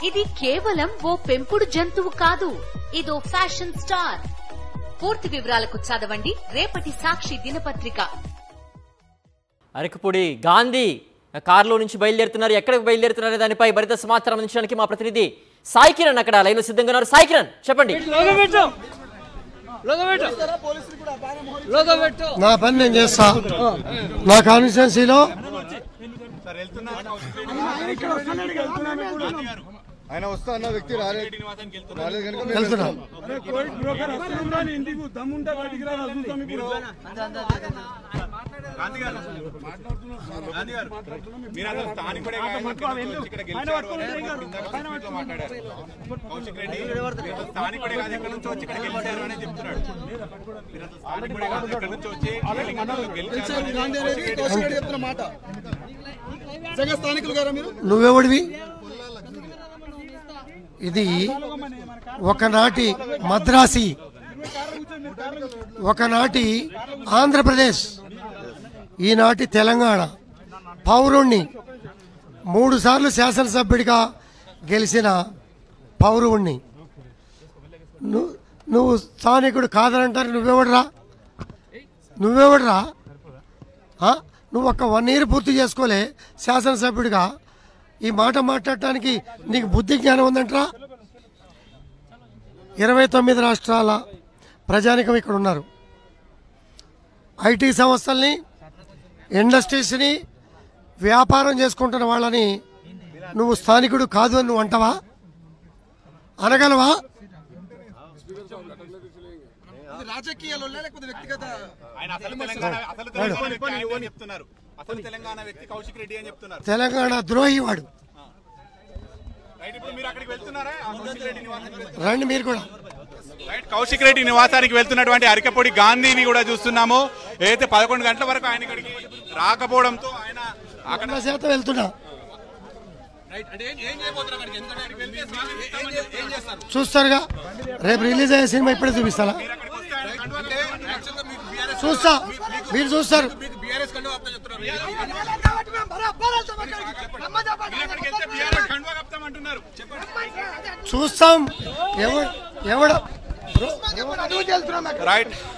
ఇది కేవలం ఓ పెంపుడు జంతువు కాదు, ఇదో ఫ్యాషన్ స్టార్. పూర్తి వివరాలకు చదవండి రేపటి సాక్షి దినపత్రిక. అరకపూడి గాంధీ కారులో నుంచి బయలుదేరుతున్నారు. ఎక్కడికి బయలుదేరుతున్నారు దానిపై మరింత సమాచారం అందించడానికి మా ప్రతినిధి సాయి కిరణ్ అక్కడ లైన్ లో సిద్ధంగా ఉన్నారు. సాయి కిరణ్, చెప్పండి. నా పని నేను చేస్తా. నా కాన్స్టిట్యున్సీలో ఆయన వస్తా అన్న వ్యక్తి రాలేదు వెళ్తున్నా. నువ్వెవడివి? ఇది ఒకనాటి మద్రాసి, ఒకనాటి ఆంధ్రప్రదేశ్, ఈనాటి తెలంగాణ పౌరుణ్ణి, 3 సార్లు శాసనసభ్యుడిగా గెలిచిన పౌరుణ్ణి. నువ్వు స్థానికుడు కాదనంటారు. నువ్వెవడరా? నువ్వు ఒక 1 ఇయర్ పూర్తి చేసుకోలే శాసనసభ్యుడిగా. ఈ మాట మాట్లాడటానికి నీకు బుద్ధి జ్ఞానం ఉందంటరా? 29 రాష్ట్రాల ప్రజానికం ఇక్కడ ఉన్నారు. ఐటీ సంస్థల్ని, ఇండస్ట్రీస్ని, వ్యాపారం చేసుకుంటున్న వాళ్ళని నువ్వు స్థానికుడు కాదు అని నువ్వు అంటావా? అనగలవా? తెలంగాణ ద్రోహి వాడు. రండి మీరు కూడా. కౌశిక్ రెడ్డి నివాసానికి వెళ్తున్నటువంటి అరకపూడి గాంధీని కూడా చూస్తున్నాము. ఏదైతే 11 గంటల వరకు ఆయన ఇక్కడికి రాకపోవడంతో ఆయన అక్కడ శాతం వెళ్తున్నా. చూస్తారుగా, రేపు రిలీజ్ అయ్యే సినిమా ఇప్పుడే చూపిస్తారా? చూస్తా, మీరు చూస్తారు. చూస్తాం. ఎవడ